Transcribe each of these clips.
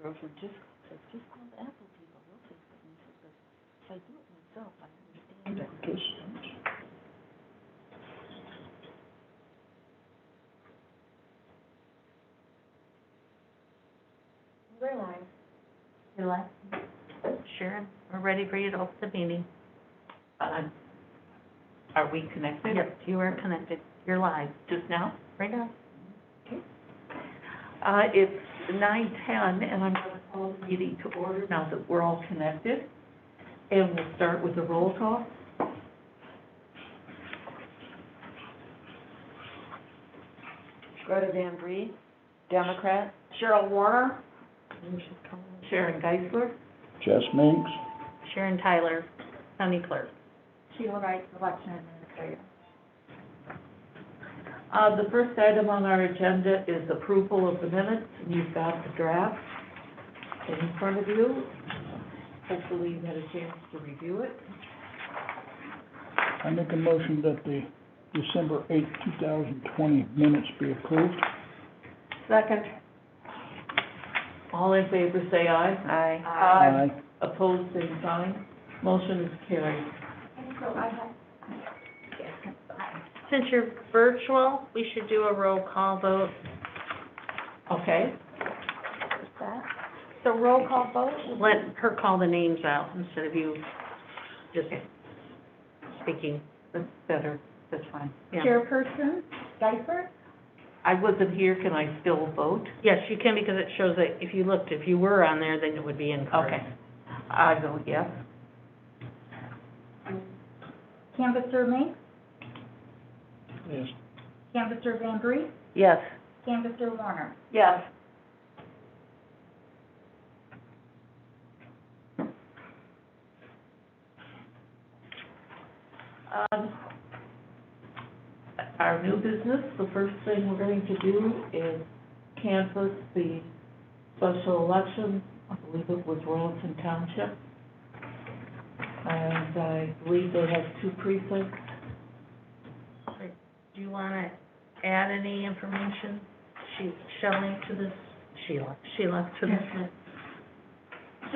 or if we're just call the Apple people, they'll fix it. And he says, but if I do it myself, I understand it. We're live. You're live? Sharon, we're ready for you to open the meeting. Are we connected? Yes, you are connected. You're live. Just now? Right now. Okay. It's 9:10, and I'm going to call the meeting to order now that we're all connected. And we'll start with a roll call. Greta Van Bree, Democrat. Cheryl Warner. Sharon Geisler. Jess Minks. Sharon Tyler, County Clerk. Sheila Wright, Election Administrator. The first item on our agenda is approval of the minutes, and you've got the draft in front of you. Hopefully you've had a chance to review it. I make a motion that the December 8th, 2020 minutes be approved. Second. All in favor, say aye. Aye. Aye. Opposed, same sign. Motion is carried. So I have. Since you're virtual, we should do a roll call vote. Okay? What's that? So roll call vote? Let her call the names out instead of you just speaking. That's better. That's fine. Yeah. Chairperson, Geisler? I wasn't here. Can I still vote? Yes, you can, because it shows that if you were on there, then it would be incorrect. Okay. I vote yes. Canvasser Mink? Yes. Canvasser Van Bree? Yes. Canvasser Warner? Yes. Our new business, the first thing we're going to do is canvass the special election. I believe it was Royalton Township. And I believe they have 2 precincts. Do you want to add any information, Sheila, to this? So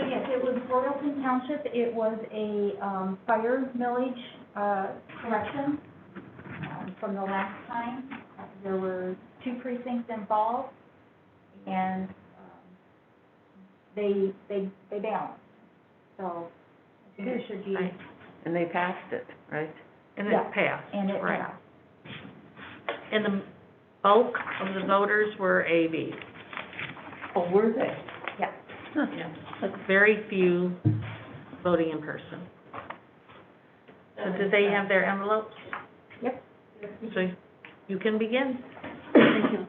yes, it was Royalton Township. It was a fire millage correction from the last time. There were 2 precincts involved, and they balanced. So I think it should be, Right. And they passed it, right? And Yeah. it passed. and it Right. passed. And the bulk of the voters were AV. Oh, were they? Yeah. Yeah. Very few voting in person. So did they have their envelopes? Yep. So you can begin. Thank you.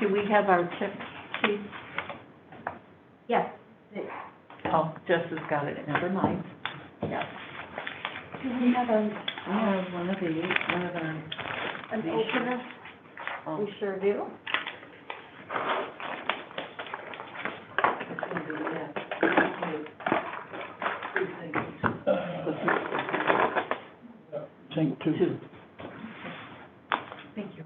Do we have our check sheet? Yes. Oh, Jess has got it, never mind. Yeah. Do we have We have one of these, an These. opener? oh, We sure do. Think two. 2. Thank you.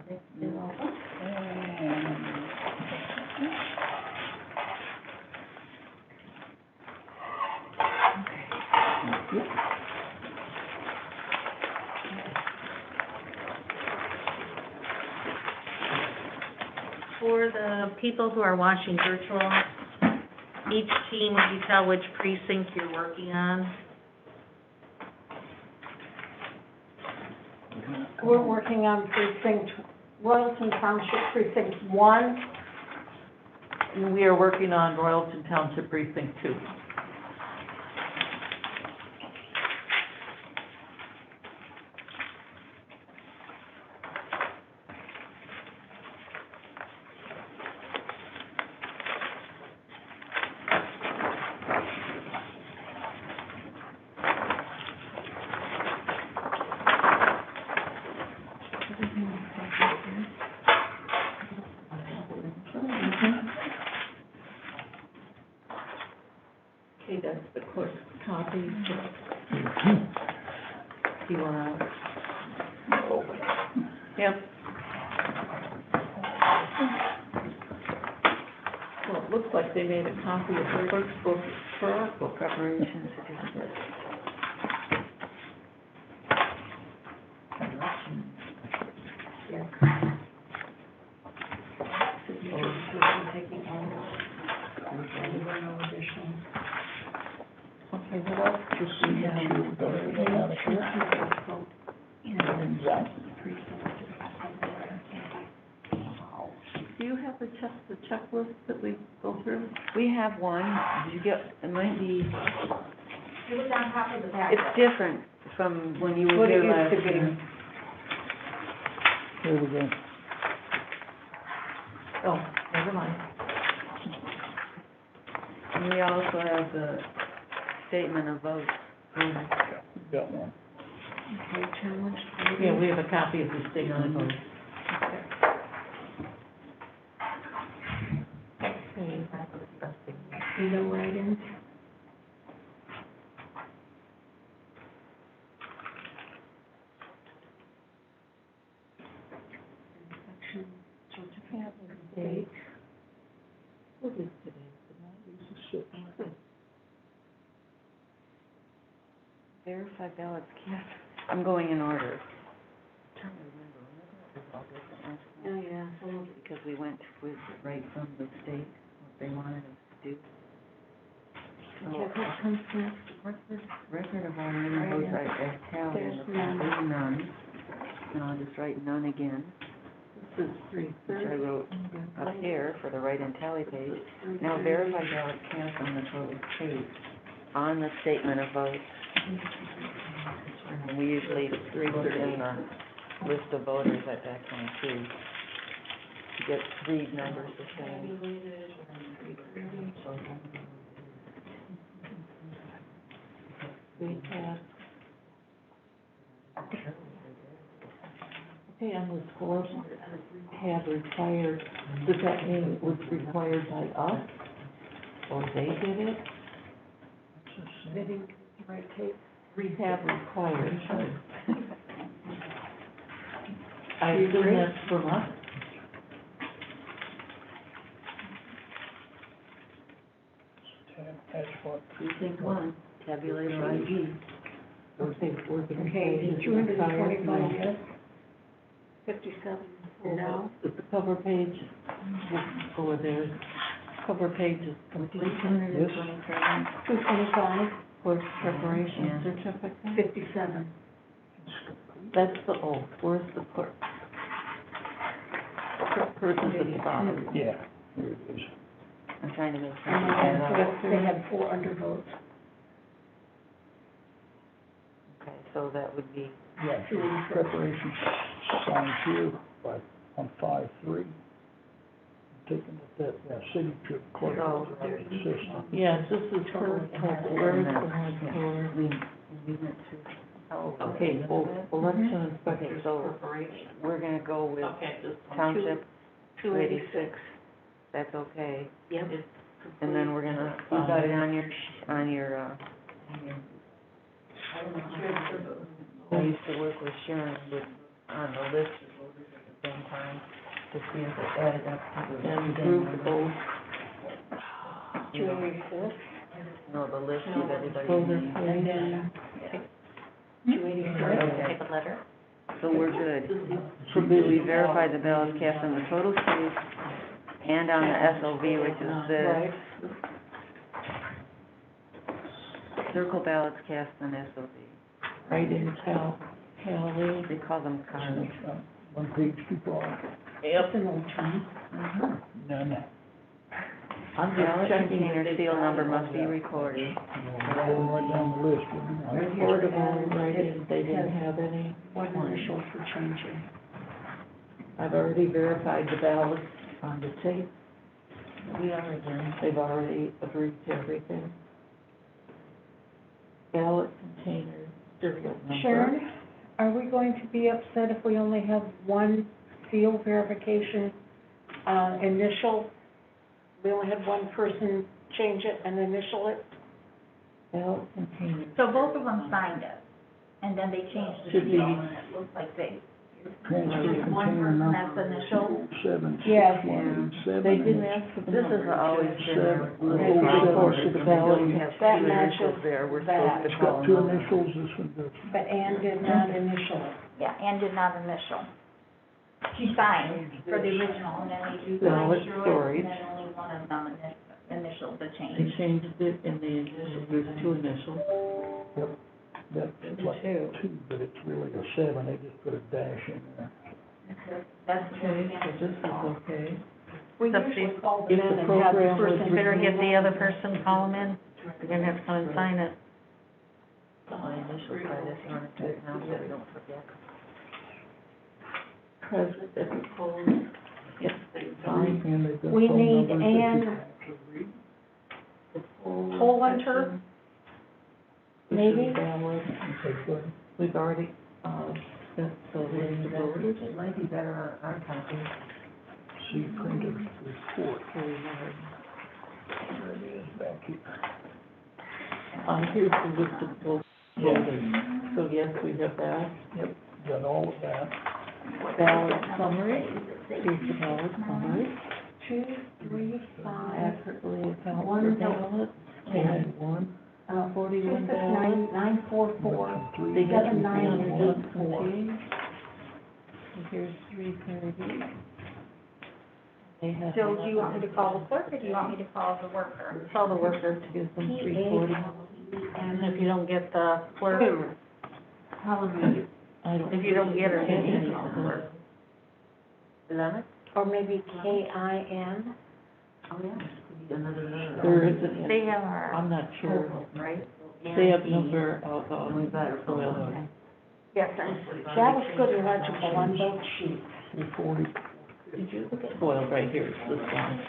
For the people who are watching virtual, each team, would you tell which precinct you're working on? We're working on precinct, Royalton Township Precinct 1. And we are working on Royalton Township Precinct 2. Okay, that's the course copy. You want to? Yep. it looks like they made a copy of the clerk's book for our book. Preparation certificate. Okay, what else does she have? Got everything out of here? Yeah. Do you have the checklist that we go through? We have one, did you get, it might be, It was on top of the packet. it's different from when you were What it here last used to be. year. Here we go. Oh, never mind. And we also have the statement of vote. Got one. Yeah, we have a copy of the statement of vote. You know write-ins? Date. What is today? Verify ballots cast, I'm going in order. Trying to remember, it was all different last time. Oh, yeah. Because we went with, right from the state, what they wanted us to do. So, What comes next? record of all written votes, I tallied in the front, there's none. And I'll just write none again, This is which I 3:30. wrote up here for the write-in tally page. Now verify ballots cast on the total page, on the statement of votes. And we usually put in the list of voters at that point too. To get three numbers the same. We have. Okay, on this form, have required, does that mean it was required by us? Or they did it? Right, Kate? Rehab required. I assume that's from us? That's what. Precinct one, tabulator ID. Okay, we're gonna Okay, say it's 225, required. yes. 57, no. The cover page, or there's, cover page is complete. 227. 225, Course preparation Yeah. certificate. 57. That's the oath, where's the clerk? Clerk person's at the bottom. Yeah, here it is. I'm trying to make sure. And I then get that. they had 4 undervotes. Okay, so that would be, Yeah, preparation signs here, but on 5/3. Taking that signature clerk Oh. out of the system. Yes, this is her total, where is the one for? we went through. Oh, Okay, well, election inspector Okay, so preparation. we're gonna go with Okay, this one. township 286. That's okay. Yep. And then we're gonna, you got it on your, I used to work with Sharon with, on the list of voters at the same time to see if it added up to the. And group vote. You know, 286. no, the list of everybody. Voter named. page. And then 286. Okay. Type of letter? So we're good. So we verified the ballots cast on the total sheet and on the SOV, which is this. Right. Circle ballots cast on SOV. Right in tally. They call them cards. One page too far. That's an old term. None. I'm Ballot just checking container that they seal number got it. must be recorded. Go right down the list. Affordable, right, they didn't have any. One initial for changing. I've already verified the ballots on the tape. We are again. They've already agreed to everything. Ballot container, serial number. Sharon, are we going to be upset if we only have one seal verification, initial? We only had one person change it and initial it? Ballot container. So both of them signed it, and then they changed the Should be. seal, and it looks like they, Transfer One container person number that's initial. 76187. They didn't ask for the This number. has always been our Seven, little problem, oh, if we seven, don't have that two matches initials there, we're that. supposed to It's call got two them. initials, this one does. But Ann did not initial it. Yeah, and did not initial. She signed for the original, and then we Ballot signed through it, storage. and then only one of them initialed the They change. changed it in the initial, there's two initials. Yep, that's like Two. two, but it's really a seven, they just put a dash in there. That's Okay, so this is okay. We It's up to usually you. call If them in the and have the program was person. Better get the other person, call them in, you're gonna have to come and sign it. My initials by this one, now, so we don't forget. Present at the polls, if they sign And they've got We phone need numbers that you Ann- can actually read. the poll. Poll hunter? section, Maybe? which is ballot. Okay, good. We've already, set the list of voters. It might be better on our copy. See printed report, Okay, we have, there it is back here. here's the list of poll voters. So yes, we have that. Yep, got all of that. Ballot summary, here's the ballot summary. 2, 3, 5, Accurately account One for vote. ballot, and 41 ballots. 9, 4, 4. Motion three. They got 794. 314. And here's 330. They have. So do you want me to call the clerk, or do you want me to call the worker? Tell the worker, Gives them 340. and if you don't get the clerk, I don't. if you don't get her, then you Any can call the clerk. Is that it? Or maybe KIN. Oh, yeah, could be another number. There isn't, They have our, I'm not sure. right? They have number out We on better call soil. them. Yes, and that was good illegible on both sheets. 340. Did you look at soil right here, it's this one.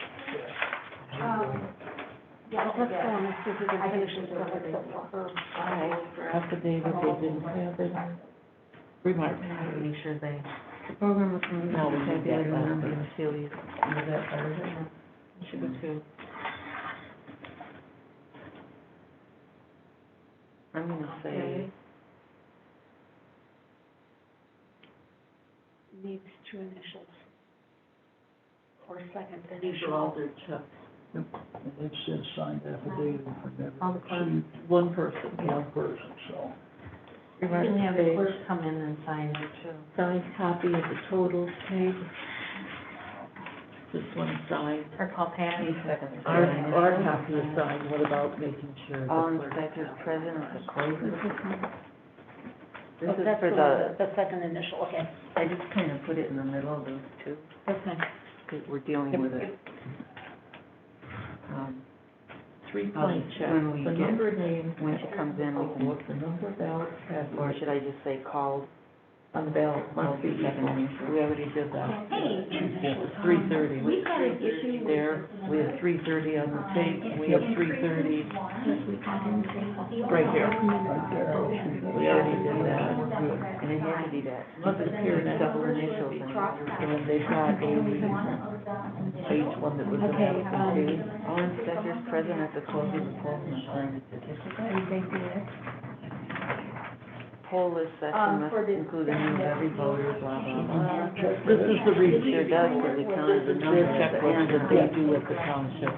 Yeah, Let's go on, see if we can finish this real quick for her. Affidavit, they didn't have it. Remarks. Make sure they. The program was from. No, we did that last Number week. and seal these. Was that part of it? Should be two. I'm gonna say, Needs 2 initials. Or second These are all initial. their checks. Yep, and it says signed affidavit for All never the clerks. received One person, one person, so. You can have the clerk come in and sign it too. Signed copy of the totals paid. This one signed. Or call Patty. Our copy is signed, what about making sure the all clerk? inspectors present at the closes. This Oh, is that's for the second initial, okay. I just kind of put it in the middle of those two, Okay. because we're dealing with it. 3-point check, When we the get- number name. when she comes in, we can- What the number of ballots cast, Or should I just say called? on the ballot must be equal. We already did that. Hey, It's 3:30. we've had an issue with. There, we have 3:30 on the tape, we have 3:30 right here. Right there. We already did that. And it had to be that. Look at here now. Double initials and. And then they've got each one that was in Okay, that. All inspectors present at the close of the poll must sign the certificate. Poll list section must for the- include a name of every voter, blah, blah, blah. This is the It receipt. sure does, because it counted the Their numbers at the checklist end. that they do at the township.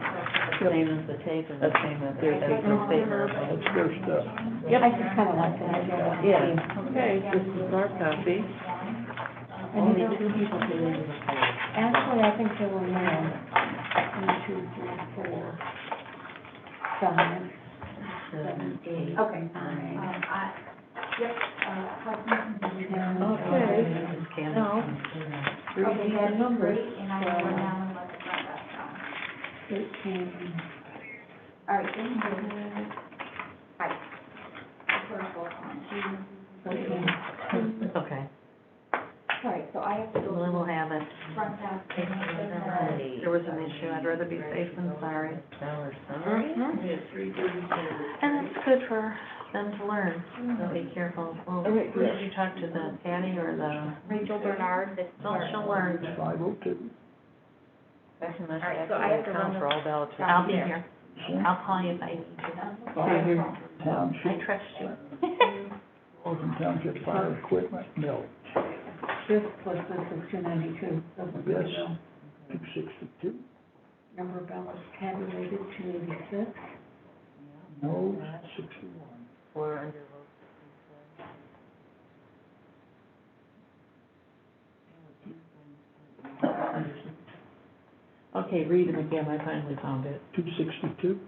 Same as the tape and the same as the official statement. That's their stuff. Yep. I just kinda like that. Yeah, okay, this is our copy. Only 2 people can leave the poll. Actually, I think there were more. 1, 2, 3, 4, 5, 7, 8, Okay. 9. Yep, Okay, now, okay, reading the that's numbers. great, and I will run down and let the front desk know. 13. All right, thank you. Bye. Clerk will come. 14. It's okay. All right, so I have to go Well, to we'll have it. the front desk. There was an issue, I'd rather be safe than sorry. Ballot summary? We have 3:37. And it's good for them to learn, so be careful. Well, who did you talk to, the Patty or the? Rachel Bernard, the Well, clerk. she'll learn. 502. Inspection must All right, so I actually have to account run for the- all ballots. I'll be received. here. Sure. I'll call you if I need you. Okay, here, I Township, trust you. Ocean Township Fire Equipment, mills. this plus this is 292, doesn't really Yes. know. 262, Number of ballots tabulated, 286. no, 61. Four under vote. Okay, read them again, I finally found it. 262,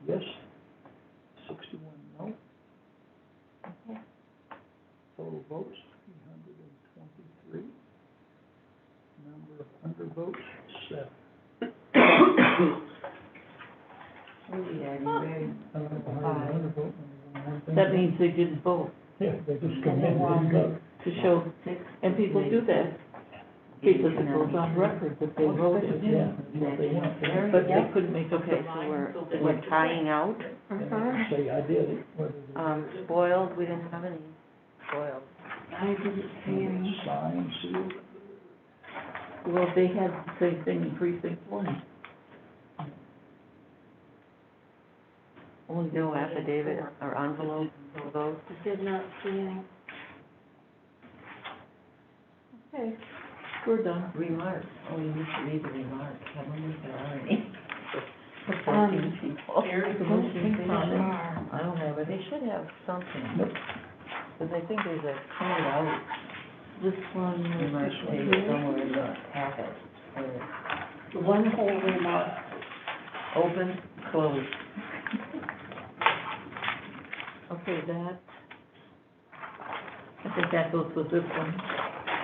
yes. 61, no. Total votes, 323. Number of undervotes, 7. I don't know how you undervote when one thing. That means they didn't vote, Yeah, they just come And in, they want didn't vote. to show, and people do that, because it goes on record that they voted, Yeah, that's what they want. but they couldn't make up Okay, their so mind. we're tying out. And they say, I did it, whether they Spoiled, we didn't have any spoiled. I didn't see any. sign, sealed. Well, they had the same thing in precinct 1. Only No affidavit or envelope vote. Did not see any. Okay, we're done. Remarks, oh, you need to read the remarks, I don't think there are any. Here's the motion statement. I don't have it, they should have something, Nope. because I think there's a printed out This one, remark this page one. somewhere in the packet. The one whole remark. Open, closed. Okay, that, I think that goes with this one.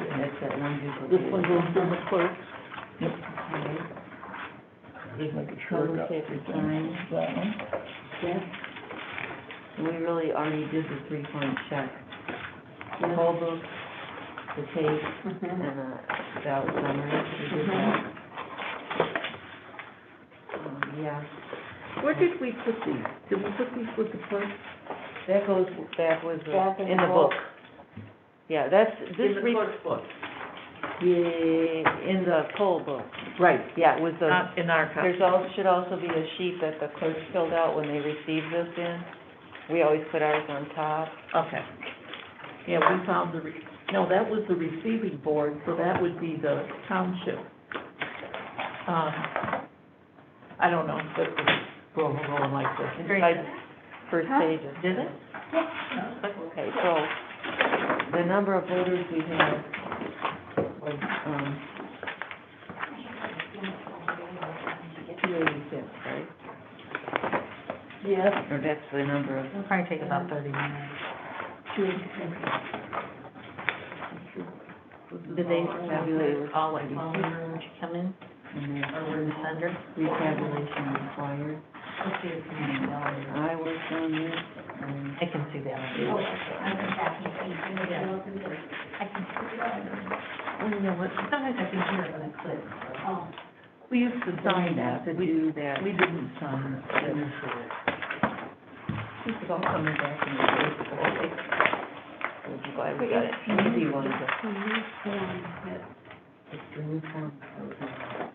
That's that one duplicate. This one goes to the clerk. Just making sure I got everything. That one. Yes. We really already did the 3-point check. The whole book, the tape, Mhm. and the ballot summary, we did that. Yeah, Where did we put these? Did we put these with the clerk? that goes back with the, Back in the book. Yeah, that's, this In the re- clerk's book. yeah, in the poll book. Right, Yeah, with the, not in our copy. there's also, should also be a sheet that the clerk filled out when they received this in. We always put ours on top. Okay. Yeah, we found the, no, that was the receiving board, so that would be the township. I don't know, but it's going like this. Inside first pages. Did it? Okay, so, the number of voters we had was, 286, right? Yes. Or that's the number of, It'll probably take about 30 minutes. did they tabulate All like, well, did you come in, and then or were you sender? retabulation required? I was on this, I can see that. Oh, I can back and see. I can see it. You know what, sometimes I can hear it when I click. Oh. We used to sign that, to do that. we didn't sign it. This is all coming back in the paper. I'm glad we got it. Easy one, it's the new form.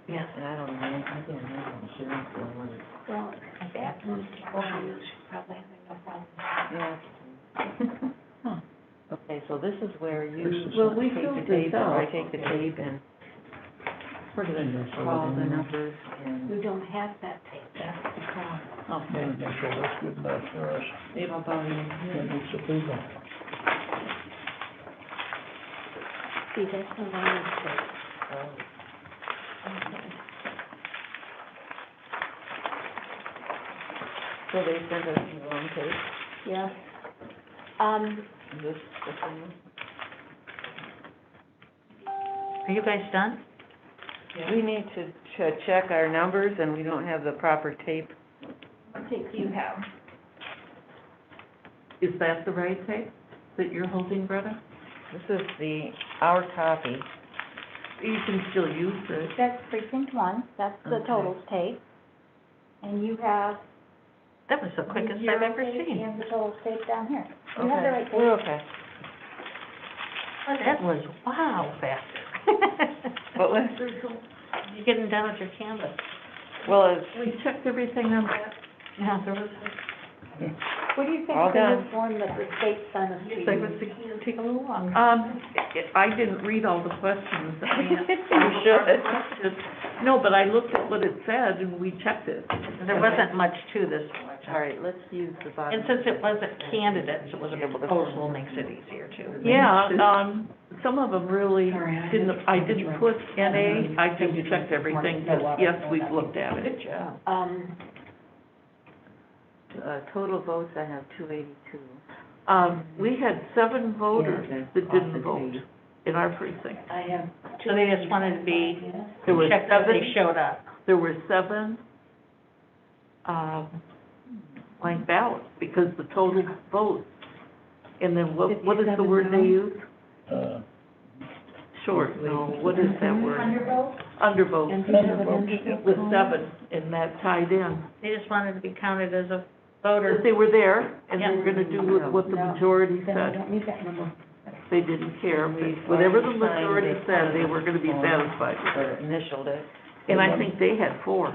Yes. And I don't know, I can't remember, I'm sure it's the one. Well, Back. probably having no problem. Yeah. Okay, so this is where you Well, we take filled the this tape, or I out. take the tape and Put it in there. call the numbers and. We don't have that tape, that's the problem. Okay. Make sure that's good enough for us. That makes a big one. See, that's the line tape. So they sent us the wrong tape, Yes. this thing? Are you guys done? We need to check our numbers and we don't have the proper tape. What tape do you have? Is that the right tape that you're holding, Greta? This is our copy. You can still use it. That's precinct 1, that's the Okay. totals tape. And you have That was the the quickest I've zero ever tape seen. and the totals tape down here. You have the right We're tape. okay. That was, wow, fast. What was, You're getting done with your canvas. well, it's, We checked everything on that. Yeah, there was. What do you think All of this done. form that the state sent us to It's like, you? it's take a little long. I didn't read all the questions. You should. No, but I looked at what it said and we checked it. There wasn't much to this election. All right, let's use the bottom. And since it wasn't candidates, it was a proposal, makes it easier too. Yeah, some of them really didn't, I didn't put NA, I just checked everything, yes, we've looked at it. Good job. Total votes, I have 282. We had 7 voters that didn't vote in our precinct. I have. So they just wanted to be, There were check that they 7, showed up. there were 7, blank ballots, because the total votes, and then what is the word they use? Short, no, what is that word? Undervote? Undervote. And do you have an Undervote. undervote With column? 7, and that tied in. They just wanted to be counted as a But voter. they were there, and they Yeah. were gonna do what the No. majority Then I said. don't need that number. They didn't care. Whatever the majority said, they were gonna be satisfied with Or it. initialed it. And I think they had 4.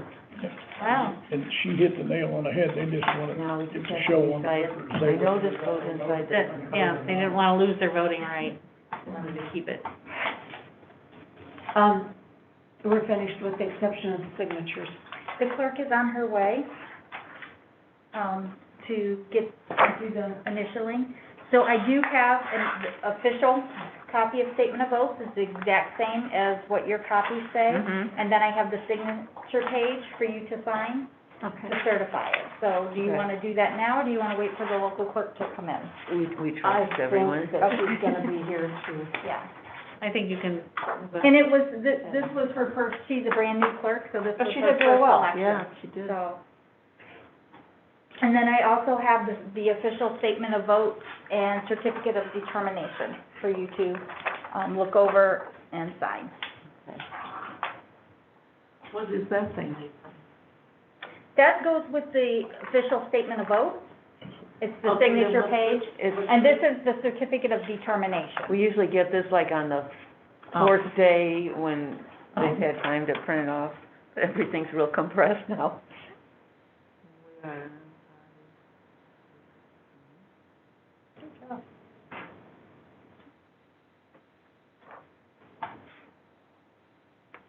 Wow. And she hit the nail on the head, they just wanted Now we it just to have show to on decide, the I know this goes inside the. That, yeah, they didn't want to lose their voting right. They wanted to keep it. We're finished with the exception of signatures. The clerk is on her way, to do the initialing. So I do have an official copy of statement of oath, it's the exact same as what your copies say. Mhm. And then I have the signature page for you to sign Okay. to certify it. So do you Okay. want to do that now, or do you want to wait for the local clerk to come in? We I trust everyone. think that she's gonna be here too. Yeah. I think you can. And it was, this was her first, she's a brand-new clerk, so this But was she her did first very well. election. Yeah, she did. So, and then I also have the official statement of vote and certificate of determination for you to, look over and sign. What is that thing? That goes with the official statement of vote. It's the Okay, then signature what's page, and this is the certificate of determination. We usually get this like on the Oh. 4th day when they've had time to print it off. Everything's real compressed now.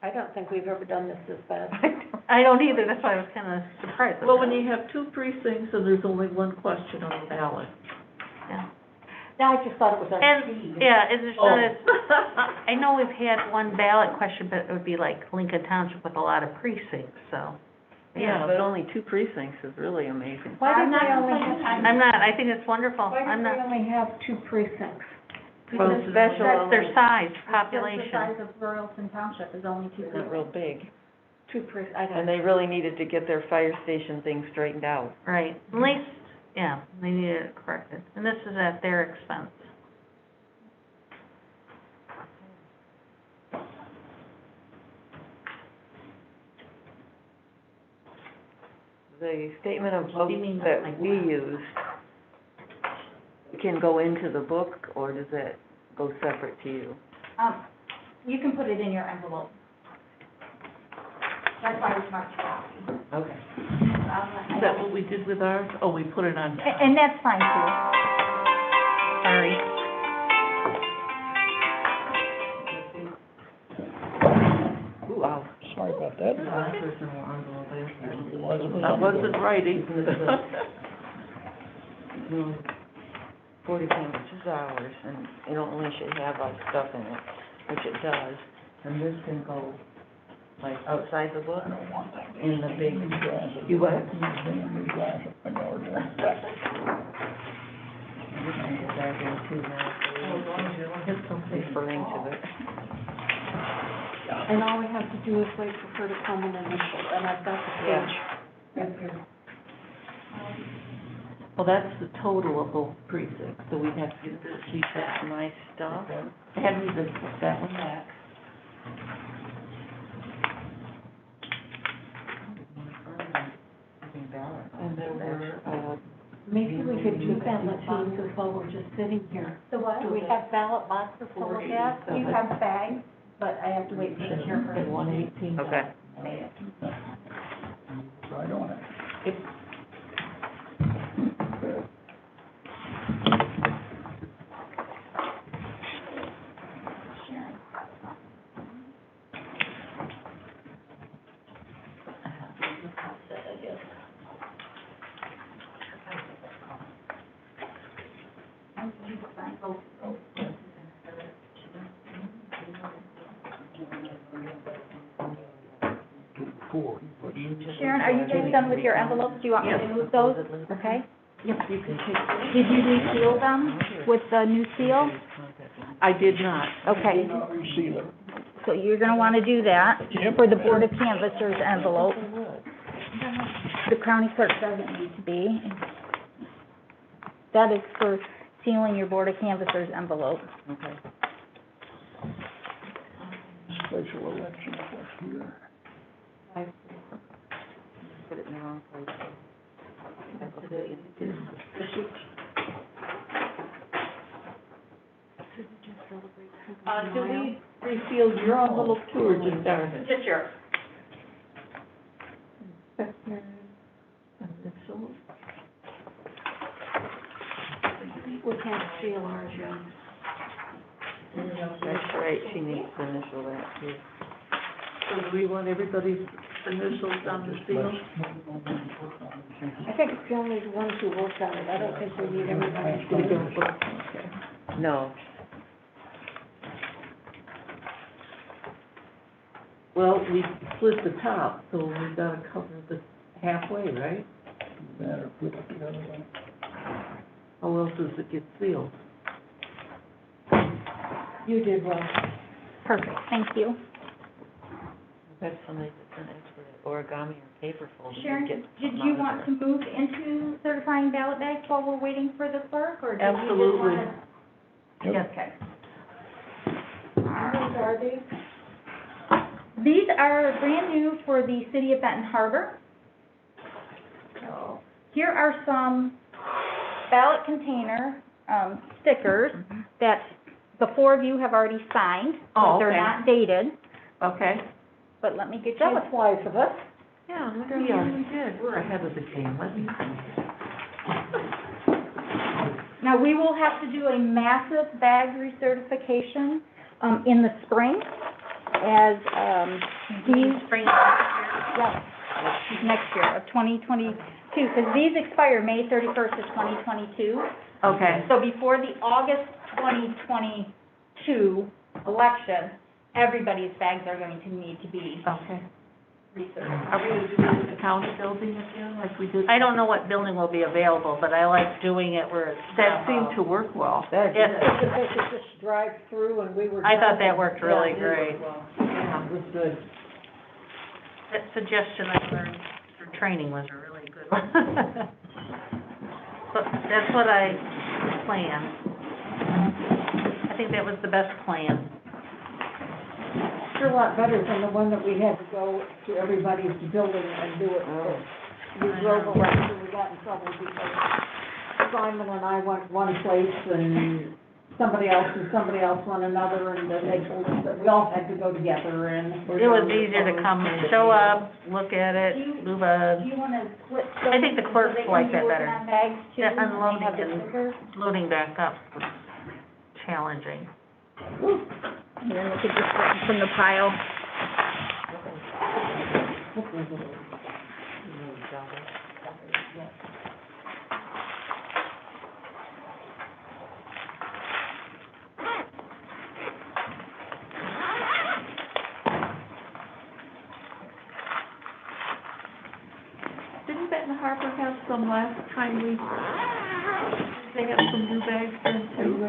I don't think we've ever done this fast. I don't either, that's why I was kind of surprised. at Well, when that. you have 2 precincts and there's only 1 question on the ballot. Yeah. Now, I just thought it was our And, speed. yeah, is there, Oh. I know we've had one ballot question, but it would be like Lincoln Township with a lot of precincts, so. Yeah, but only 2 precincts is really amazing. Why did I'm not they only complaining. have, I'm not, I think it's wonderful. why I'm did they not, only have 2 precincts? Well, because special that's their only- size, The population. size of Royalton Township is only 2 Not real people. big. 2 precincts, I And don't. they really needed to get their fire station thing straightened out. Right, at least, yeah, they needed it corrected, and this is at their expense. The statement of vote You mean that like we what? use can go into the book, or does that go separate to you? You can put it in your envelope. That's why it's marked copy. Okay. Is that what we did with ours? Oh, we put it on. And that's fine too. Sorry. Ooh, wow. Sorry about that. I wasn't writing. 40 pages is ours, and it only should have our stuff in it, which it does. And this can go, like, outside the book, I don't want that. in the big, You what? New glass up my yard. this can go back in too now, referring to it. And all we have to do is wait for her to come and initial, and I've got the Yeah. page right here. Well, that's the total of both precincts, so we'd have to get this sheet That's back. my stuff. Hand me that one back. And there were, Maybe we could do ballot boxes while we're just sitting here. The what? Do we have ballot boxes to look at? You have bags, but I have to wait for the chairperson. and 118. Okay. Right on it. before. Sharon, are you guys done with your envelopes? Do you want me to move those? Okay. Yep, you can take Did you reseal them with the new seal? I did not. Okay, Reseal it. so you're gonna wanna do that Yep. for the Board of Canvassers envelope. The county clerk doesn't need to be. That is for sealing your Board of Canvassers envelope. Okay. Special election, what's here? Put it in the wrong place. Do we reseal your envelope too, or just ours? Just yours. We can't seal ours yet. That's right, she needs to initial that too. So do we want everybody's initials on the seal? I think it's the only ones who worked on it. I don't think we need everybody's. We don't, okay. No. Well, we split the top, so we've got to cover the halfway, right? Better put it the other way. How else does it get sealed? You did well. Perfect, thank you. That's somebody that's an expert at origami or paper folding. Sharon, did you want to move into certifying ballot bags while we're waiting for the clerk, or did you just Absolutely. wanna? Yep. Yes, okay. How are these? These are brand new for the city of Benton Harbor. So, here are some ballot container, stickers that the four of you have already signed, Oh, but they're okay. not dated, Okay. but let me get That you. was wise of us. Yeah, look, we are, we're ahead of the game, let me see. Now, we will have to do a massive bag recertification, in the spring, as, these, Spring. yeah, next year of 2022, because these expire May 31st of 2022. Okay. So before the August 2022 election, everybody's bags are going to need to be Okay. recertified. Are we going to do it in the county building again, like we did? I don't know what building will be available, but I like doing it where it's. That seemed to work well. That Yes. Because they could just drive through and we were. I thought that driving. worked really Yeah, it did great. work well. Yeah, it was good. That suggestion I learned through training was a really good one. But that's what I planned. I think that was the best plan. Sure a lot better than the one that we had to go to everybody's building and do it. We drove around and we got in trouble because Simon and I went one place and somebody else went another, and then they told us that we all had to go together, and. It was easier to come, show up, look at it, move Do on. you want to split? I think the clerks so they like can be that better. working on bags too, Yeah, and they unloading have the and- stickers? Loading back up was challenging. And then they could just get them from the pile. Didn't Benton Harbor have some last time they had some new bags then too? I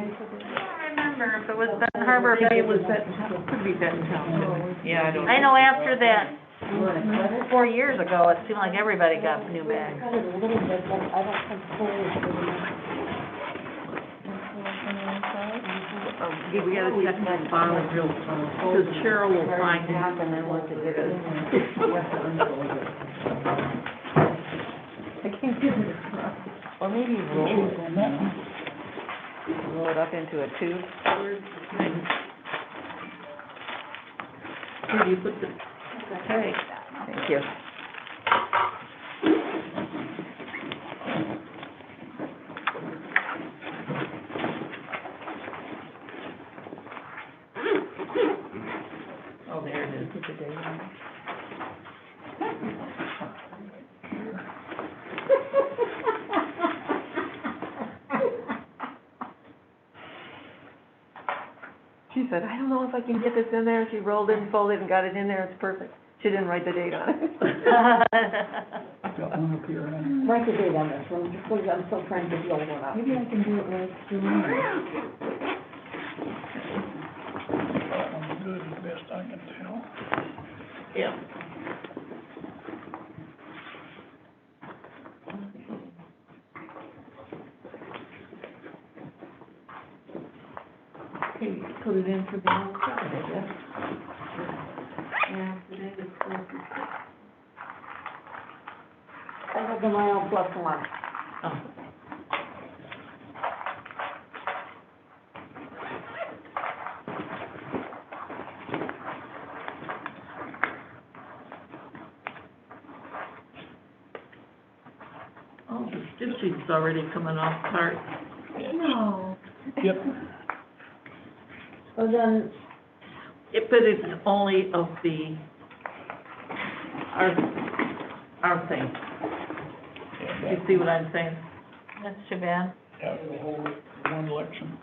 don't remember if it was Benton Harbor, Maybe it maybe was Benton, could be Benton Township. Yeah, I don't. I know after that, 4 years ago, it seemed like everybody got new bags. Cut it a little bit, but I don't think fully. We gotta check that file real, because Cheryl will find it. And then once it gets, you have to unfold it. I can't give it. Or maybe roll it up into a tube. Where do you put the, Okay, thank you. oh, there it is. Put the date on it. She said, I don't know if I can get this in there. She rolled it and folded and got it in there. It's perfect. She didn't write the date on it. Got one up here, and Write the date on this one, just because I'm still trying to get the old one up. Maybe I can do it like July. that one's good as best I can tell. Yeah. Okay, you put it in for the whole Friday, yeah? Yeah, today is Thursday. I have the mile plus one. Oh. Oh, the stitching's already coming off part. No. Yep, So then, But it's only of the, our thing. You see what I'm saying? That's too bad. yeah, the whole, one election.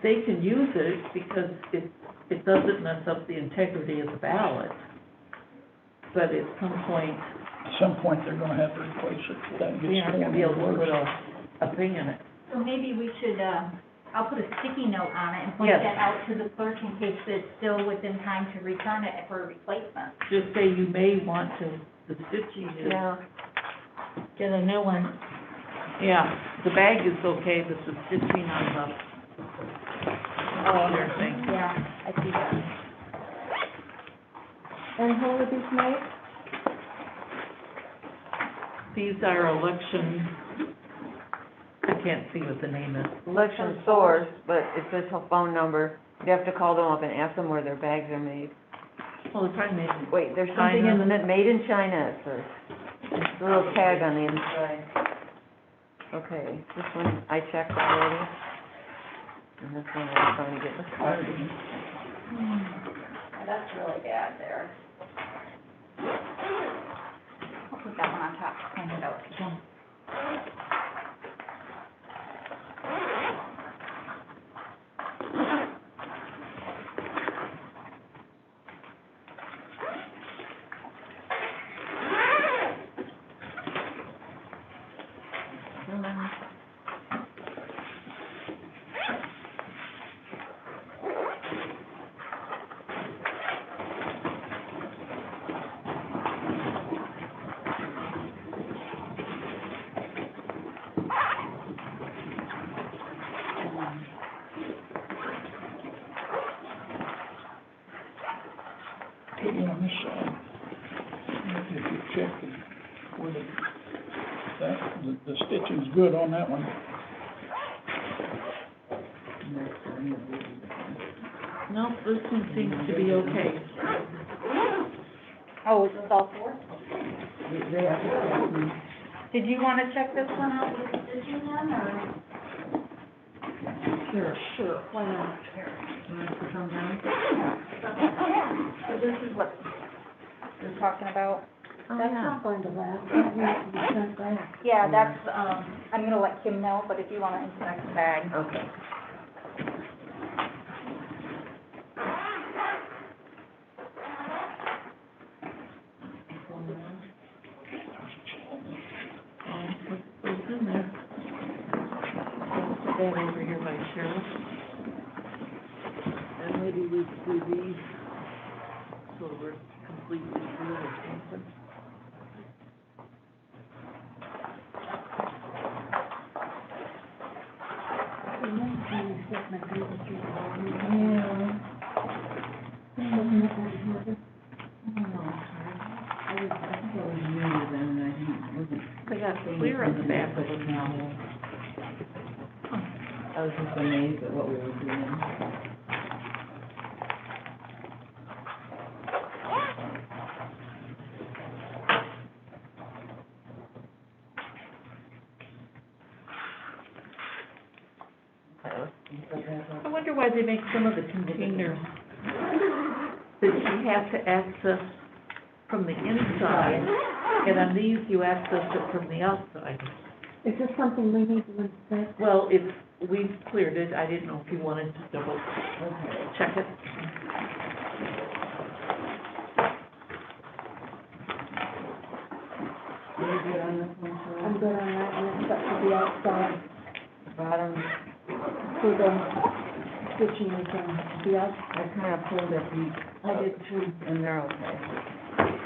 They can use it because it doesn't mess up the integrity of the ballot. But at some point, At some point, they're gonna have to replace it, that we gets aren't gonna torn be able to worse. put a thing in it. So maybe we should, I'll put a sticky note on it and point Yes. that out to the clerk in case it's still within time to return it for a replacement. Just say you may want to, the stitching is. Yeah. Get a new one. Yeah, the bag is okay, but the stitching on the, their thing. Yeah, I see that. and who are these made? These are election, I can't see what the name is. Election source, but it says her phone number. You have to call them up and ask them where their bags are made. Well, they're probably made in Wait, there's something in the, China. made in China, it says. There's a little tag on the inside. Okay, this one I checked already. And this one I'm trying to get this out. That's really bad there. I'll put that one on top, clean it out. Put it on this side. If you check it, where the stitching's good on that one. Nope, this one seems to be okay. Oh, is this all four? Did you wanna check this one out with the stitching then, or? Sure, why not? So this is what you're talking about? That's not going to last, that needs to be sent back. Yeah, that's, I'm gonna let Kim know, but if you wanna inspect the bag. Okay. What's in there? Put that over here by Cheryl. And maybe we do these, so we're completely through or something. They got clear on the back of it now. I was just amazed at what we were doing. I wonder why they make some of the containers that you have to access from the inside, and on these you access it from the outside. Is this something we need to inspect? Well, we've cleared it, I didn't know if you wanted to double check it. outside Bottom, for the kitchen and things. Yeah, I kinda pulled at the, I did too. and they're okay.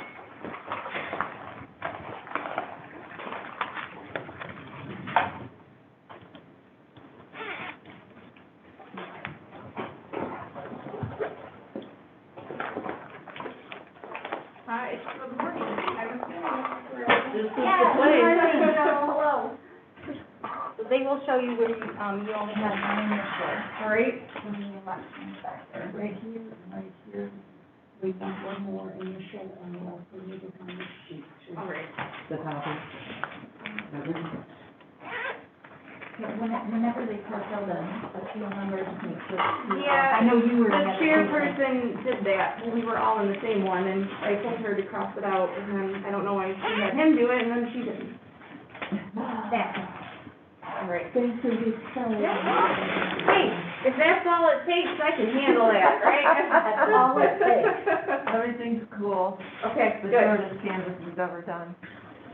Hi, good morning. This is the Yeah, place. hello. They will show you where you only have one initial, Right. when the election's back there. Right here and right here, we need one more initial, and we also need it on this sheet too. All right. The copy. Whenever they cross out a few numbers, make sure. Yeah, I know you were. the the other chairperson did that, we were all in the same one, and I told her to cross it out, and then, I don't know why she had him do it, and then she didn't. That. All right. Thanks for this, Hey, if that's all it takes, I can handle that, right? That's all it takes. Everything's cool. Okay, The good. shortest canvas we've ever done,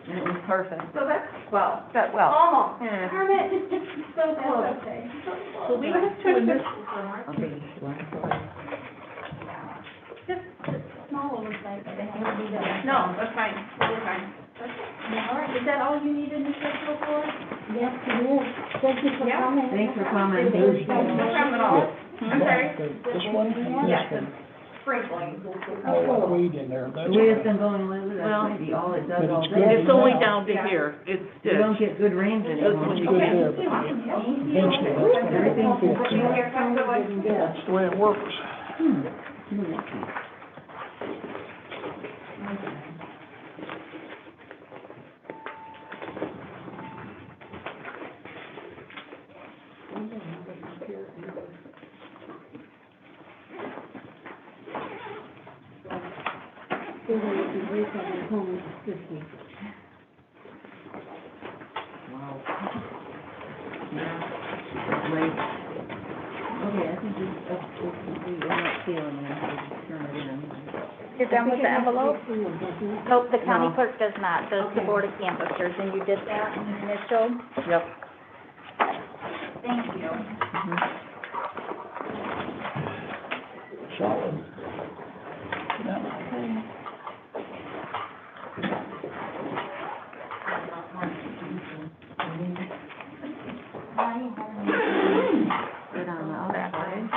and it was perfect. So that's, well, Well, almost. yeah. Darn it. So close. Okay. So we have two initials on our Okay. Just small oversight, but they have to be there. No, that's fine, totally fine. All right, is that all you needed, Mr. for? Yes, it is. Thank you for Yeah. coming. Thanks for coming. No problem at all. I'm sorry. This one and Yes, this one. sprinkling. Oh, weed in there, that's The way it's okay. been going lately, Well, that's maybe all it does but all it's day. good It's only now. down to Yeah. here, it's You don't ditched. get good rains anymore. It's good there, but eventually that's gonna Everything's fix good. it. Here, come the way. That's the way it works. Wow. Yeah. Late. Okay, I think it's complete, I'm not feeling it, so just turn it in. You're done with the envelope? Nope, the county No. clerk does not, does the Okay. board of canvassers, and you did that initial? Yep. Thank you. Solid. Yeah. Good on the outside.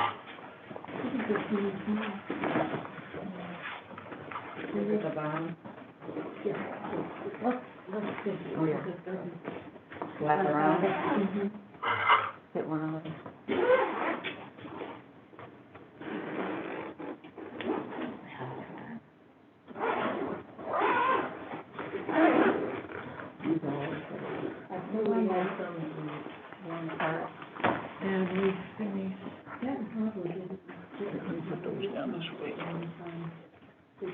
At the bottom. Oh, yeah. Slap around. Hit one of them. One part. And we finished. We put those down this way. Those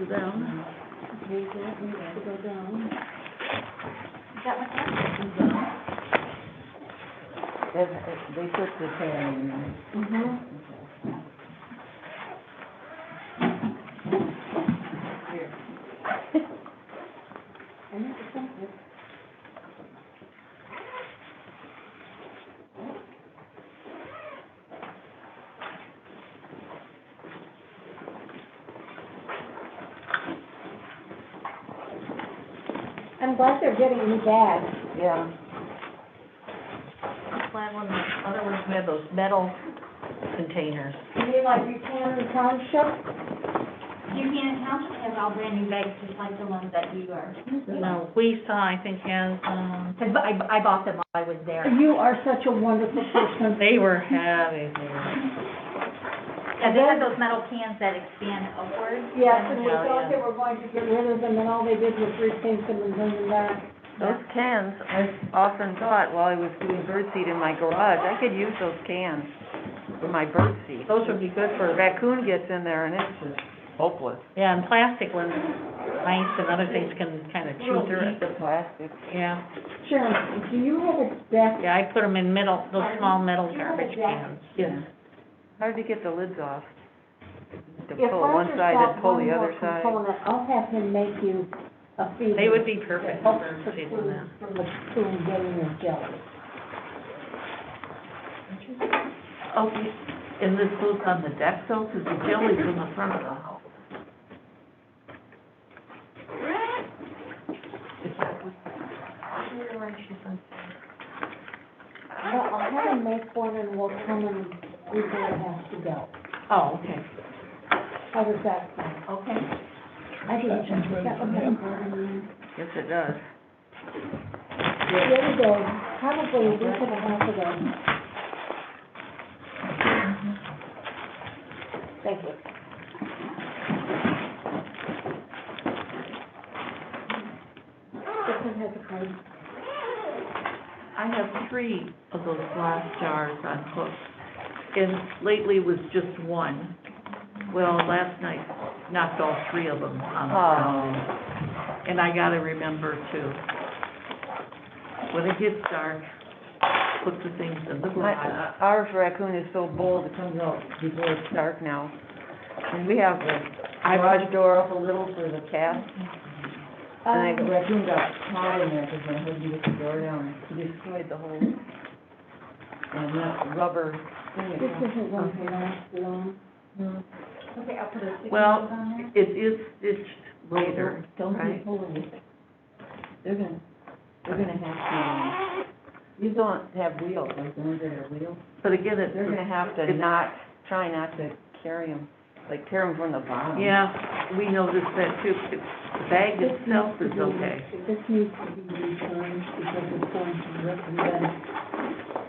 are down. Is that what that? They put the pan in there. I'm glad they're getting new bags. Yeah. I'm glad when the other ones had those metal containers. You mean like Buchanan Township? Buchanan Township has all brand new bags, just like the ones that you are. No, we saw, I think, has, Cause I bought them while I was there. You are such a wonderful person. they were heavy. Yeah, they had those metal cans that expand upwards. Yes, and we Yeah, thought yeah. they were going to get rid of them, and all they did was repaint them and bring them back. Those cans, I often thought while I was doing birdseed in my garage, I could use those cans for my birdseed. Those would be good A for, raccoon gets in there and it's just hopeless. yeah, and plastic ones, mice and other things can kind of chew through it. The plastic. Yeah, Sharon, do you have a desk? yeah, I put them in those small metal garbage cans. Yeah. Hard to get the lids off. To If pull one Roger's side got and pull one the more other side. component, I'll have him make you a feeder. They would be perfect for that helps the people food then. from the food getting in jelly. Okay, and this goes on the deck though, because the jelly's in the front of the house. Is that what? I'll have them make one and we'll come and see where it has to go. Oh, okay, How does that sound? okay. I think That sounds ready that for would him. have more than Yes, it does. the other day, probably a week and a half ago. Thank you. This one has a card. I have 3 of those glass jars on hook, and lately it was just one. Well, last night knocked all 3 of them on the ground. And I gotta remember to, when it gets dark, put the things in the garage. Our raccoon is so bold, it comes out before it's dark now. And we have the garage door up a little for the cat. And the raccoon got caught in there because my husband put the door down, he destroyed the whole, and that rubber thing. This isn't one to last long. Okay, I'll put a sticky Well, note on there. it is stitched later, Don't be right? pulling it. They're gonna have to, these don't have wheels, like the ones that are wheels. But again, it's, They're gonna have to try not to carry them, like carry them from the bottom. yeah, we noticed that too. The bag itself is okay. This needs to be returned because it's going to recommend.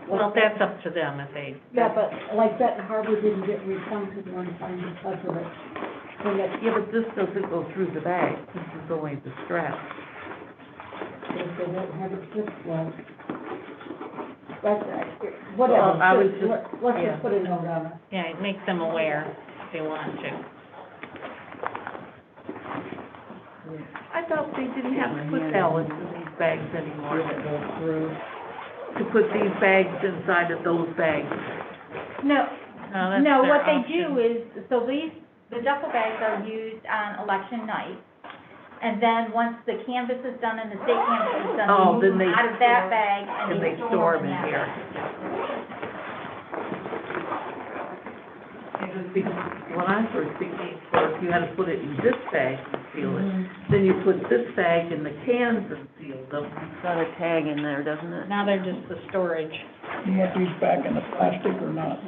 Well, that's up to them if they. Yeah, but like Benton Harbor didn't get refunded one time because of it. When it, Yeah, but this doesn't go through the bag, this is only the strap. if they don't have it fixed, well, that's, whatever. Well, I was just- Let's yeah. just put a note on it. Yeah, it makes them aware if they want to. I thought they didn't have to put ballots in these bags anymore. That goes through. To put these bags inside of those bags. No, No, that's no, their what they option. do is, so the duffel bags are used on election night. And then once the canvas is done and the state canvas is done, Oh, they then move they them out of that store- bag And they store them in that here. Because when I first became clerk, you had to put it in this bag and seal it. Then you put this bag in the cans and seal them. It's got a tag in there, doesn't it? Now they're just the storage. You want these back in the plastic or not?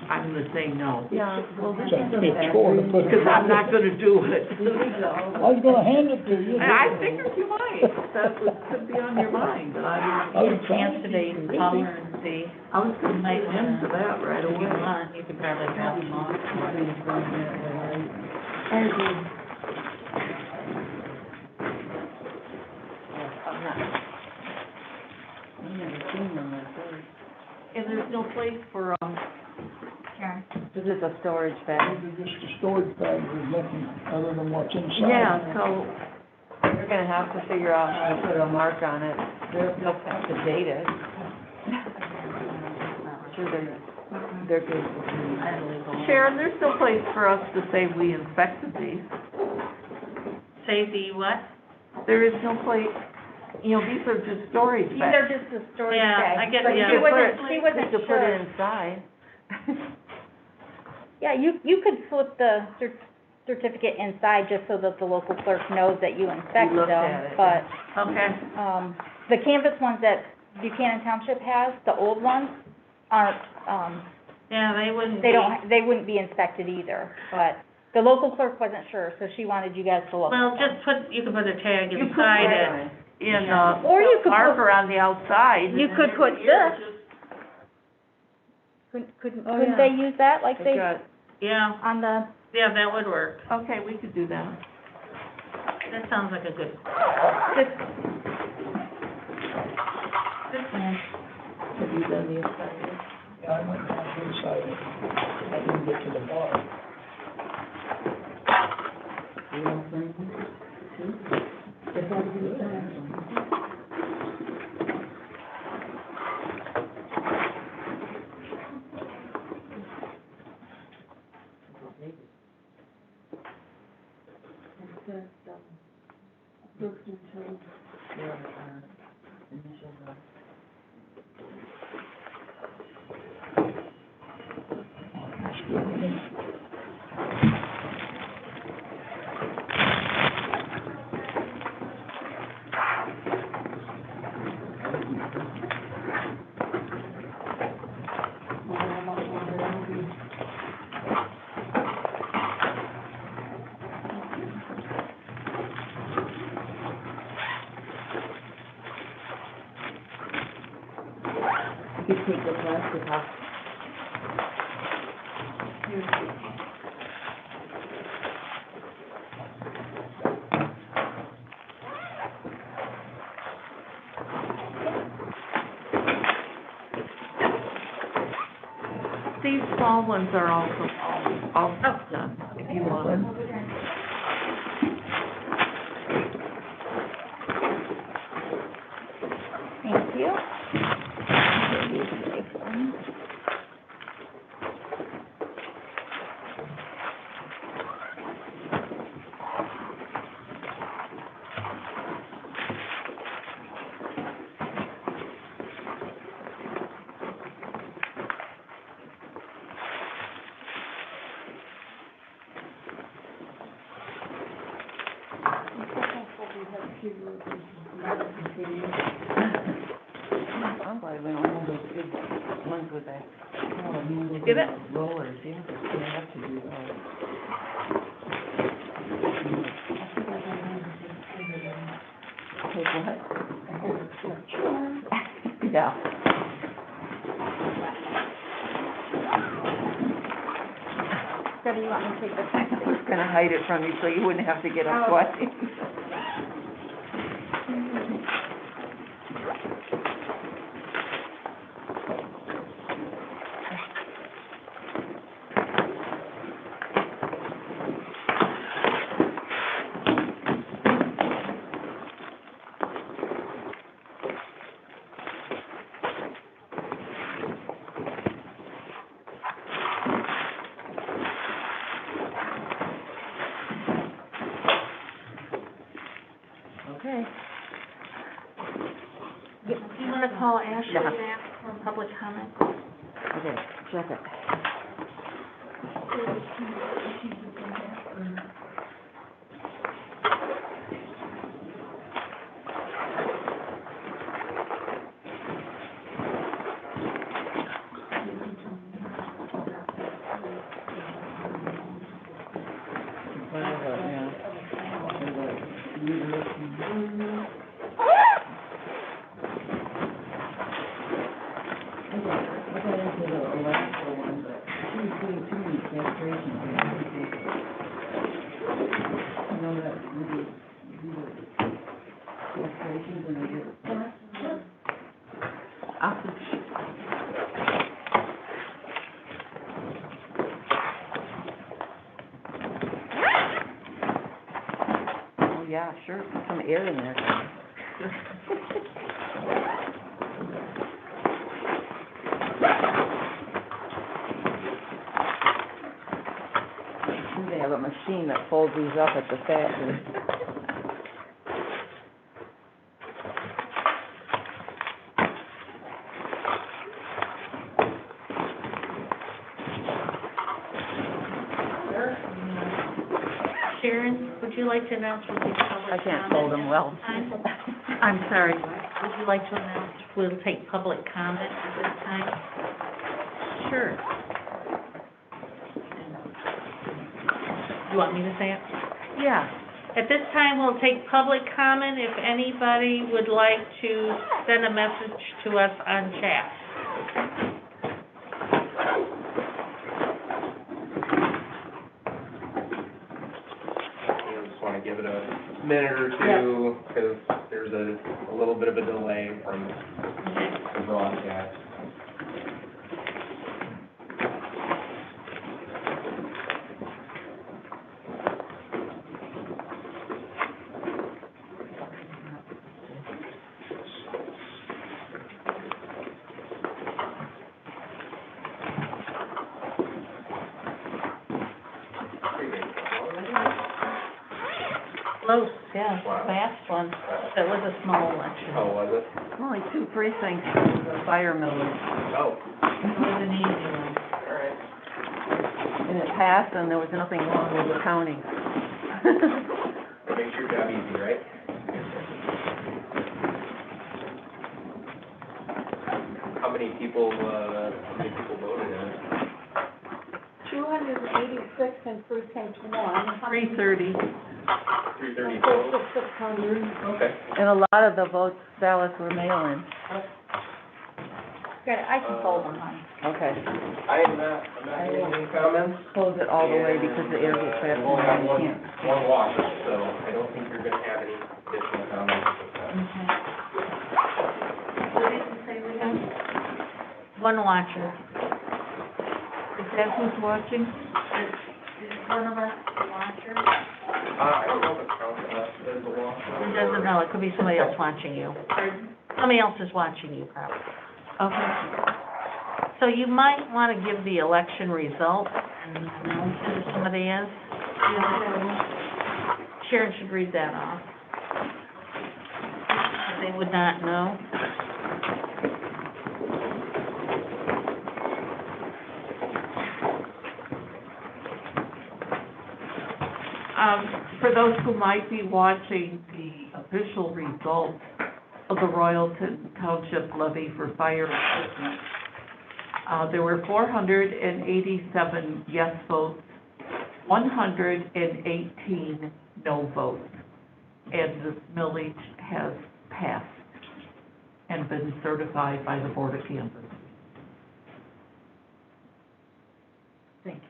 I'm gonna say no. Yeah, well, this So is a it's bag. chore to put it. Because I'm not gonna do it. I was gonna hand it to you. And I figured you might. That was, could be on your mind, but I I didn't. was Chance trying to today, be call busy. her and see. I was gonna Might put into that right If you away. want, you could probably drop them off. I agree. I've never seen them like this. And there's no place for, Karen. This is a storage bag. These are just the storage bags, there's nothing other than what's inside. yeah, so, They're gonna have to figure out how to put a mark on it. They'll have to date it. Sure, they're good. Sharon, there's no place for us to say we inspected these. Say the what? There is no place, you know, these are just storage These bags. are just the storage Yeah, bags. I get- But yeah. she wasn't You could put sure. it inside. Yeah, you could slip the certificate inside just so that the local clerk knows that you inspected looked them. at it, But, Okay, the canvas ones that Buchanan Township has, the old ones, aren't, Yeah, they wouldn't they be. they wouldn't be inspected either. But the local clerk wasn't sure, so she wanted you guys to look. Well, just put, you can put a tag You could inside put it. in, Or you could marker on the outside. You and could then put every year this. Couldn't Oh, couldn't yeah. they use that, like They they, got, Yeah, on the, yeah, that would work. Okay, we could do that. That sounds like a good, this, good plan. Have you done the assignment? Yeah, I went down inside it, I didn't get to the bottom. you know, Frankie? If that is done. You take the plastic off. These small ones are also all done, if you want them. Thank you. I'm glad we don't have those big ones with that. Get it? Rollers, you don't have to do those. Take what? Yeah. So do you want me to take this back? I was gonna hide it from you so you wouldn't have to get up sweating. Okay. Do you want to call Ashley Yeah. back for public comment? Okay, check it. Oh, yeah, sure, put some air in there. They have a machine that folds these up at the factory. Sharon, would you like to announce what these public I can't fold them well. comment at this time? I'm sorry, would you like to announce we'll take public comment at this time? Sure. You want me to say it? Yeah. At this time, we'll take public comment if anybody would like to send a message to us on chat. I just want to give it a minute or two, because there's a little bit of a delay from the broadcast. Close, yeah, Wow. fast one. It was a small election. Oh, was it? Only 2 precincts for the fire millage, Oh, It was an easy one. all right. and it passed, and there was nothing wrong with the counting. That makes your job easy, right? How many people voted in it? 286 in precinct 1. 330. 330 Close total? to 600. Okay. And a lot of the ballots were mail-in. Good, I can fold them, hon. Okay. I'm not getting any comments. Close it all the way because the air gets And, bad. we'll have You can't. one watcher, so I don't think you're gonna have any additional comments at this time. What did you say we have? One watcher. Is that who's watching? Is one of us a watcher? I don't know if it counts us as a watcher. It doesn't know, it could be somebody else watching you. Somebody else is watching you probably. Okay. So you might want to give the election results and announce who somebody is. Sharon should read that off. They would not know. For those who might be watching the official results of the Royalton Township levy for fire equipment, there were 487 yes votes, 118 no votes, and the millage has passed and been certified by the Board of Canvassers. Thank you.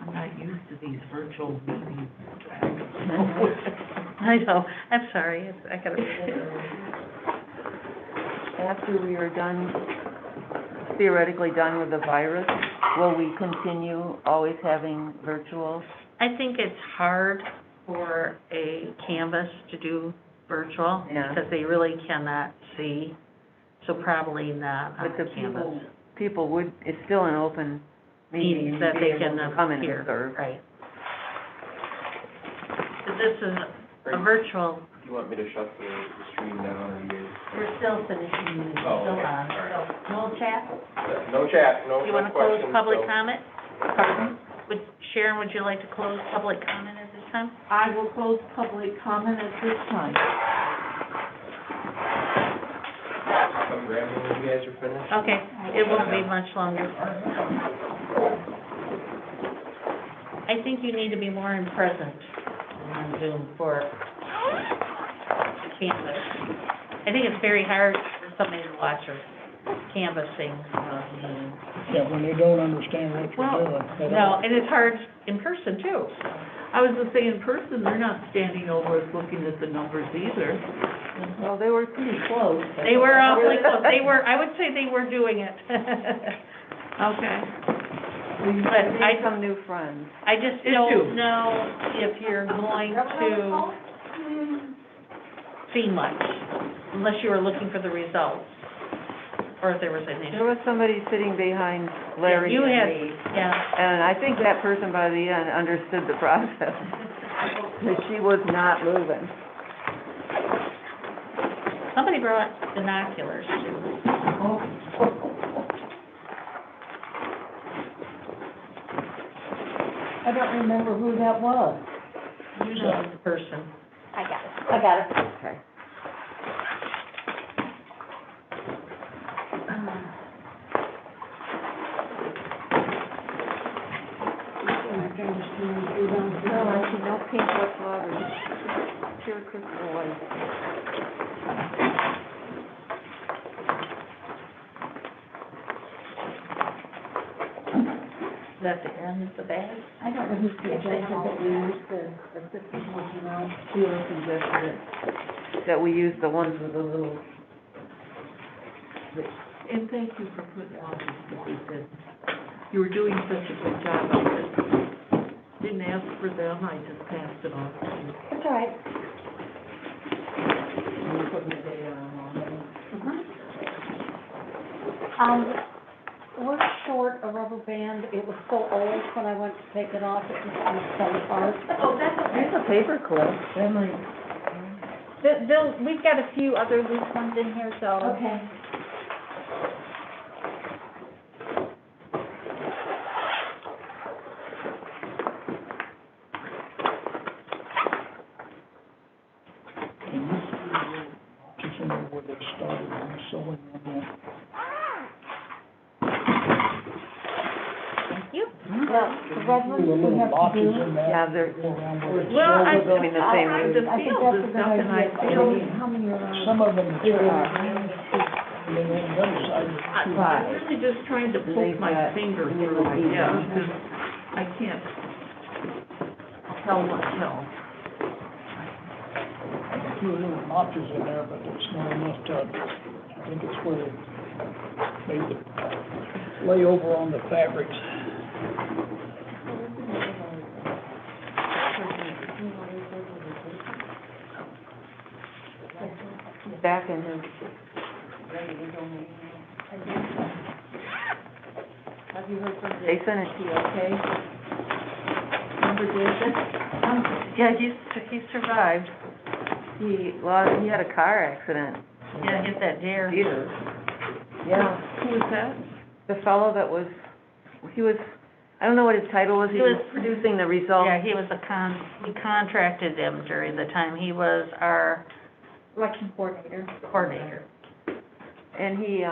I'm not used to these virtual meetings. I know, I'm sorry, I gotta read it. After we are done, theoretically done with the virus, will we continue always having virtual? I think it's hard for a canvas to do virtual, Yeah. because they really cannot see, so probably not on But the the canvas. people would, it's still an open meeting. Meetings that you'd they be able can to come and hear, observe. right. But this is a virtual, Do you want me to shut the stream down, or you? we're still finishing, it's Oh, still okay. on, All right. so, no chat? No chat, no You wanna questions, close public so- comment? Pardon? Sharon, would you like to close public comment at this time? I will close public comment at this time. Come grab me when you guys are finished. Okay, it won't be much longer. I think you need to be more in present on Zoom for canvas. I think it's very hard for somebody to watch or canvassing, meeting. Yeah, when they don't understand what Well, you're doing. they don't- No, and it's hard in person too. I was gonna say, in person, they're not standing over us looking at the numbers either. Well, they were pretty close. They were awfully close, I would say they were doing it. Okay. We But made some new friends. I just Issue. don't know if you're going to see much, unless you were looking for the results, or if there was an There issue. was somebody sitting behind Larry You and had, me, yeah, and I think that person by the end understood the process. Because she was not moving. somebody brought binoculars too. I don't remember who that was. You know the person. I got it. I got it. Okay. No, I see no pink whatsoever, pure crystal white. Is that the end of the bag? I don't know who suggested that we use the 50 now. Sheila suggested it, that we use the ones with the little, And thank you for putting all these stickers in. You were doing such a good job of it. Didn't ask for them, I just passed it on to you. That's all right. You're putting the date on them already. We're short a rubber band. It was so old when I went to take it off, it just kind of fell apart. Oh, that's okay. There's a paper clip, that might, We've got a few other loose ones in here, so. Okay. Just know where they started on sewing on that. Thank you. The red ones The we little have to boxes do. in there. yeah, they're, Go around we're with it. Well, I, doing the same I, way. the I think field that's is a good stuff, and I idea. feel, How many are on? Some of them are, and then on the other side, I'm really just trying to poke my finger through, I guess, because I can't tell what tell. two little notches in there, but it's not enough to, I think it's where they made the lay over on the fabrics. back in his, Have you heard from Jason, is he okay? Remember Jason? Yeah, he survived. He had a car accident. Yeah, hit that deer. Deer. Yeah, Who was that? the fellow that was, I don't know what his title was, he He was was- producing the results. Yeah, he was we contracted him during the time he was our Election coordinator. coordinator. And he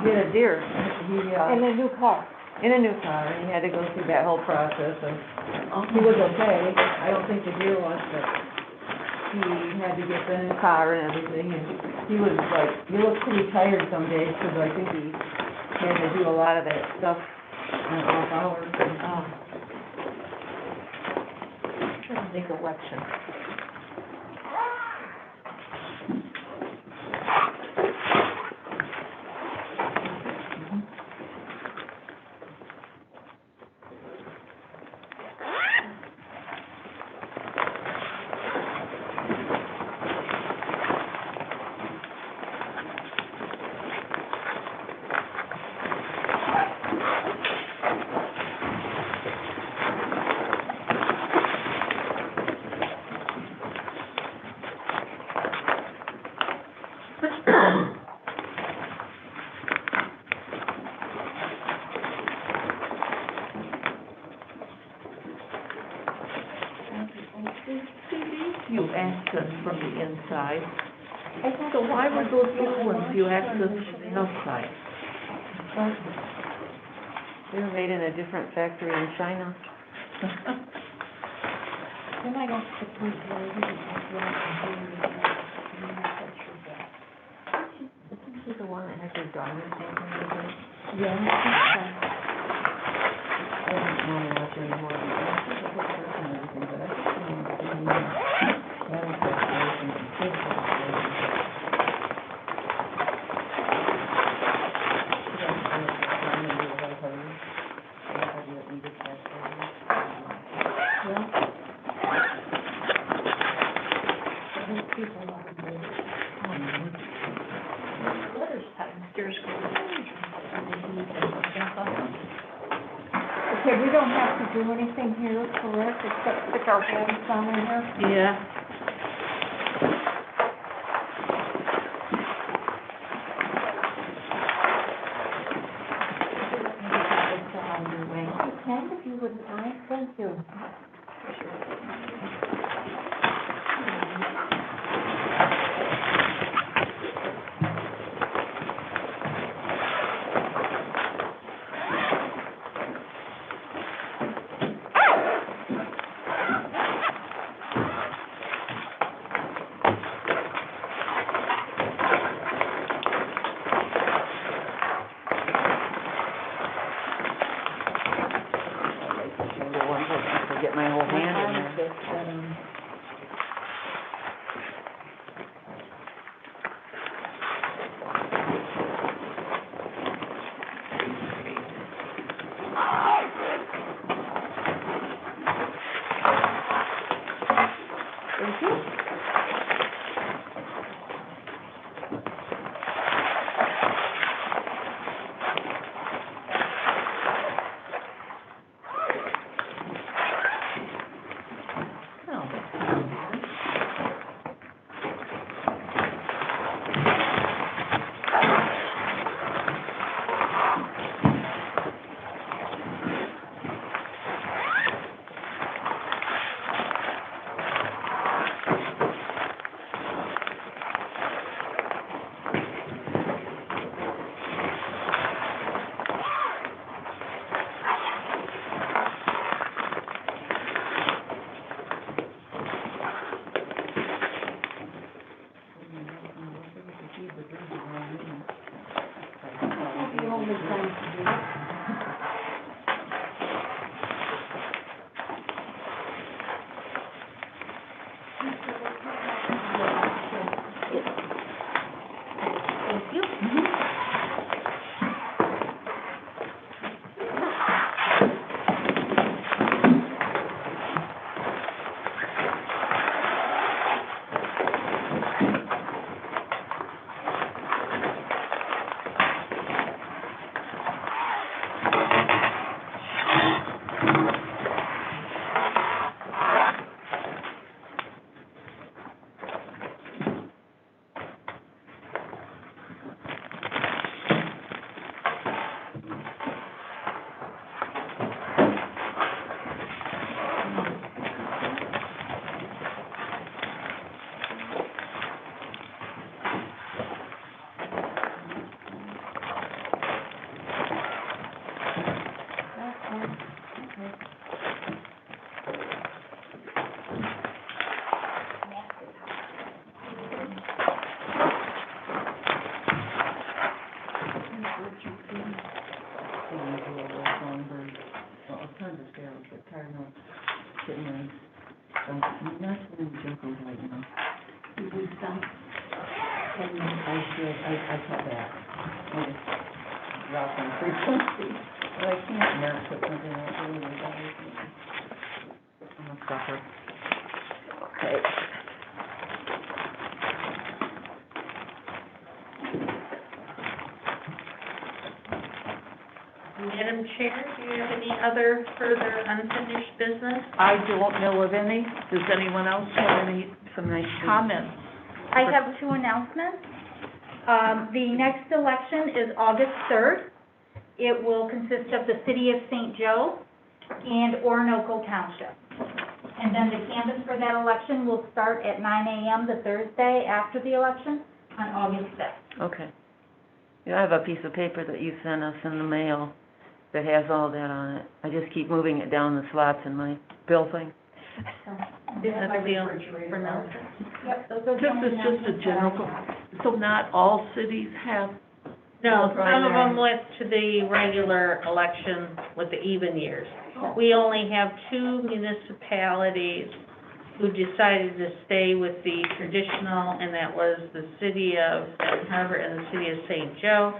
hit a deer. In a new car. In a new car, and he had to go through that whole process, and he was okay. I don't think the deer was, but he had to get the new car and everything, and he was like, he looked pretty tired some days, because I think he had to do a lot of that stuff in off hours. Big election. You access from the inside. So why were those new ones you accessed from the outside? They were made in a different factory in China. Then I don't suppose Isn't he the one that has his daughter taken with him? Yeah, I I don't know much anymore. He's a good person and everything, but I just don't know if he had a frustration, big frustration. Okay, we don't have to do anything here, correct, except stick our hands down in here? Yeah. You can, if you wouldn't mind, thank you. The ones that I get my whole hand in there. sitting there. So, I'm not in Junko right now. You do some, and I should, I felt bad. I just dropped on frequency. But I can't not put something out there. I'm a sucker. Okay. Madam Chair, do you have any other further unfinished business? I don't know of any. Does anyone else have any Some nice comments? I have two announcements. The next election is August 3rd. It will consist of the city of St. Joe and Orinoco Township. And then the canvass for that election will start at 9 a.m. the Thursday after the election on August 5th. Okay. Yeah, I have a piece of paper that you sent us in the mail that has all that on it. I just keep moving it down the slots in my bill thing. Is that the deal for Nelson? Yep, those are the This only is just a announcements that I general, have. so not all cities have, No, some of Primary. them went to the regular election with the even years. We only have two municipalities who decided to stay with the traditional, and that was the city of Benton Harbor and the city of St. Joe.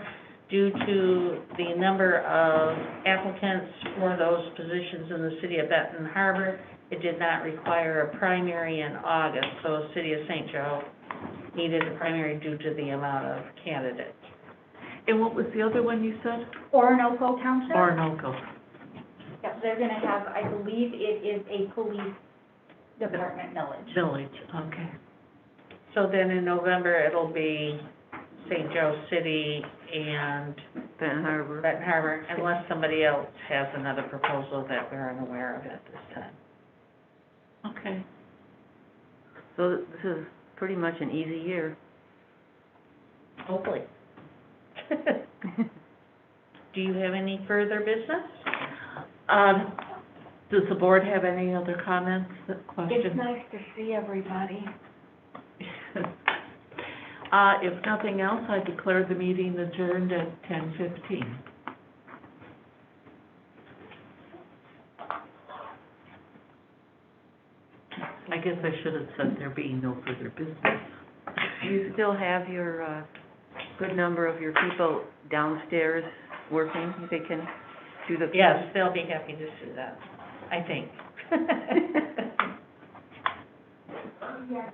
Due to the number of applicants for those positions in the city of Benton Harbor, it did not require a primary in August, so the city of St. Joe needed a primary due to the amount of candidates. and what was the other one you said? Orinoco Township? Orinoco. Yep, they're gonna have, I believe it is a police department millage. Village, okay. So then in November, it'll be St. Joe City and Benton Harbor. Benton Harbor, unless somebody else has another proposal that we're unaware of at this time. Okay. So this is pretty much an easy year. Hopefully. Do you have any further business? Does the board have any other comments, questions? It's nice to see everybody. If nothing else, I declare the meeting adjourned at 10:15. I guess I should have said there being no further business. You still have your, good number of your people downstairs working? They can do the... Yes, they'll be happy to see that, I think. Yeah.